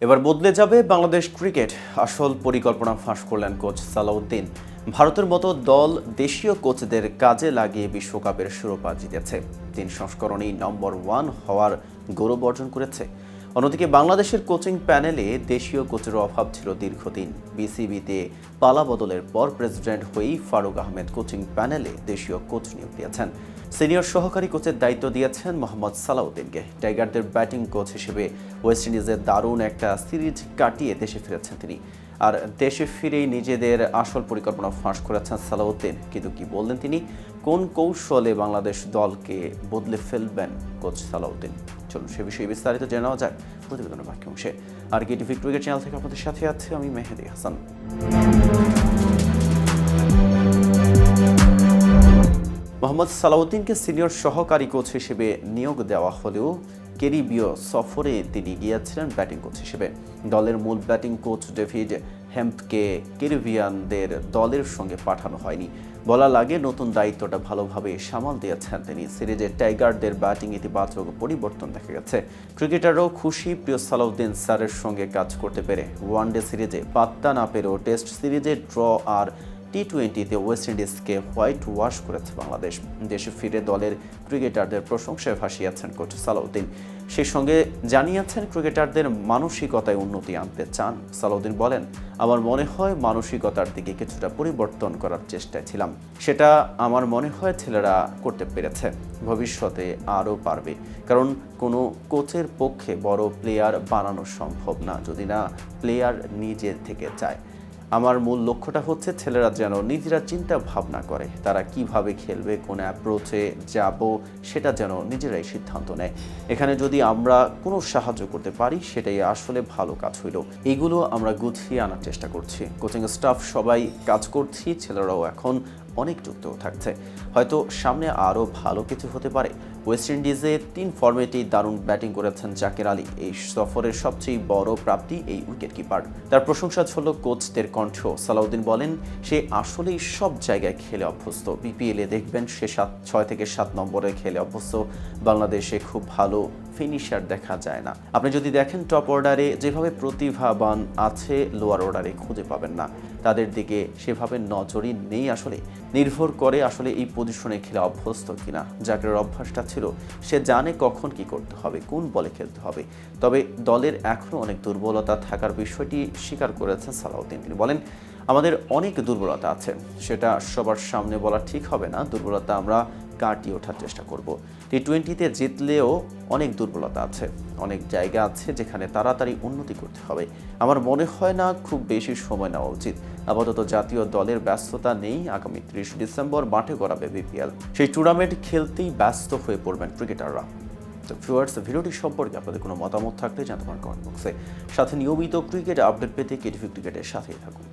এবার বদলে যাবে বাংলাদেশ ক্রিকেট। আসল পরিকল্পনা ফাঁস করলেন কোচ সালাউদ্দিন। ভারতের মতো দল দেশীয় কোচদের কাজে লাগিয়ে বিশ্বকাপের শিরোপা জিতেছে। ৩ সংস্করণেই নম্বর 1 হওয়ার গৌরব অর্জন করেছে। অন্যদিকে বাংলাদেশের কোচিং প্যানেলে দেশীয় কোচের অভাব ছিল দীর্ঘদিন। বিসিবিতে পালাবদলের পর প্রেসিডেন্ট হয়েই ফারুক আহমেদ কোচিং প্যানেলে দেশীয় কোচ নিয়োগ দিয়েছেন। সিনিয়র সহকারী কোচের দায়িত্ব দিয়েছেন মোহাম্মদ সালাউদ্দিনকে। টাইগারদের ব্যাটিং কোচ হিসেবে ওয়েস্ট ইন্ডিজের দারুণ একটা সিরিজ কাটিয়ে দেশে ফিরেছেন তিনি। আর দেশে ফিরেই নিজেদের আসল পরিকল্পনা ফাঁস করেছেন সালাউদ্দিন। কিন্তু কি বললেন তিনি, কোন কৌশলে বাংলাদেশ দলকে বদলে ফেলবেন কোচ সালাউদ্দিন? চলুন সে বিষয়ে বিস্তারিত জেনে নেওয়া যাক প্রতিবেদনের বাকি অংশে। আর কেটিভি ক্রিকেট চ্যানেল থেকে আপনাদের সাথে আছে আমি মেহেদি হাসান। মোহাম্মদ সালাউদ্দিনকে সিনিয়র সহকারী কোচ হিসেবে নিয়োগ দেওয়া হলেও ক্যারিবীয় সফরে তিনি গিয়েছিলেন ব্যাটিং কোচ হিসেবে। দলের মূল ব্যাটিং কোচ ডেভিড হেম্পকে ক্যারিবিয়ানদের দলের সঙ্গে পাঠানো হয়নি। বলা লাগে নতুন দায়িত্বটা ভালোভাবে সামাল দিয়েছেন তিনি। সিরিজে টাইগারদের ব্যাটিং ইতিবাচক পরিবর্তন দেখা গেছে। ক্রিকেটাররাও খুশি প্রিয় সালাউদ্দিন স্যারের সঙ্গে কাজ করতে পেরে। ওয়ানডে সিরিজে পাত্তা না পেরেও টেস্ট সিরিজে ড্র আর টি-20তে ওয়েস্ট ইন্ডিজকে হোয়াইট ওয়াশ করেছে বাংলাদেশ। দেশে ফিরে দলের ক্রিকেটারদের প্রশংসায় ভাসিয়েছেন কোচ সালাউদ্দিন। সেই সঙ্গে জানিয়েছেন ক্রিকেটারদের মানসিকতায় উন্নতি আনতে চান। সালাউদ্দিন বলেন, আমার মনে হয় মানসিকতার দিকে কিছুটা পরিবর্তন করার চেষ্টায় ছিলাম। সেটা আমার মনে হয় ছেলেরা করতে পেরেছে, ভবিষ্যতে আরও পারবে। কারণ কোনো কোচের পক্ষে বড় প্লেয়ার বানানো সম্ভব না যদি না প্লেয়ার নিজে থেকে চায়। আমার মূল লক্ষ্যটা হচ্ছে ছেলেরা যেন নিজেরা চিন্তা ভাবনা করে, তারা কিভাবে খেলবে, কোন অ্যাপ্রোচে যাব সেটা যেন নিজেরাই সিদ্ধান্ত নেয়। এখানে যদি আমরা কোনো সাহায্য করতে পারি সেটাই আসলে ভালো কাজ হইল। এইগুলো আমরা গুছিয়ে আনার চেষ্টা করছি। কোচিং স্টাফ সবাই কাজ করছি, ছেলেরাও এখন অনেক যুক্ত থাকছে। হয়তো সামনে আরও ভালো কিছু হতে পারে। ওয়েস্ট ইন্ডিজে 3 ফর্মেটেই দারুণ ব্যাটিং করেছেন জাকের আলী। এই সফরের সবচেয়ে বড় প্রাপ্তি এই উইকেট কিপার। তার প্রশংসা ছিল কোচদের কণ্ঠ। সালাউদ্দিন বলেন, সে আসলেই সব জায়গায় খেলে অভ্যস্ত। বিপিএলে দেখবেন সে 6 থেকে 7 নম্বরে খেলে অভ্যস্ত। বাংলাদেশে খুব ভালো ফিনিশার দেখা যায় না। আপনি যদি দেখেন টপ অর্ডারে যেভাবে প্রতিভাবান আছে, লোয়ার অর্ডারে খুঁজে পাবেন না। তাদের দিকে সেভাবে নজরই নেই। আসলে নির্ভর করে আসলে এই পজিশনে খেলে অভ্যস্ত কিনা। জাকের অভ্যাসটা ছিল, সে জানে কখন কি করতে হবে, কোন বলে খেলতে হবে। তবে দলের এখনও অনেক দুর্বলতা থাকার বিষয়টি স্বীকার করেছেন সালাউদ্দিন। তিনি বলেন, আমাদের অনেক দুর্বলতা আছে, সেটা সবার সামনে বলা ঠিক হবে না। দুর্বলতা আমরা কাটিয়ে ওঠার চেষ্টা করব। টি-20তে জিতলেও অনেক দুর্বলতা আছে, অনেক জায়গা আছে যেখানে তাড়াতাড়ি উন্নতি করতে হবে। আমার মনে হয় না খুব বেশি সময় নেওয়া উচিত। আপাতত জাতীয় দলের ব্যস্ততা নেই। আগামী 30 ডিসেম্বর মাঠে গড়াবে বিপিএল। সেই টুর্নামেন্ট খেলতেই ব্যস্ত হয়ে পড়বেন ক্রিকেটাররা। তো ভিউয়ার্স, ভিডিওটি সম্পর্কে আপনাদের কোনো মতামত থাকলে জানাতে পারেন কমেন্ট বক্সে। সাথে নিয়মিত ক্রিকেট আপডেট পেতে কেটিভি ক্রিকেটের সাথেই থাকুন।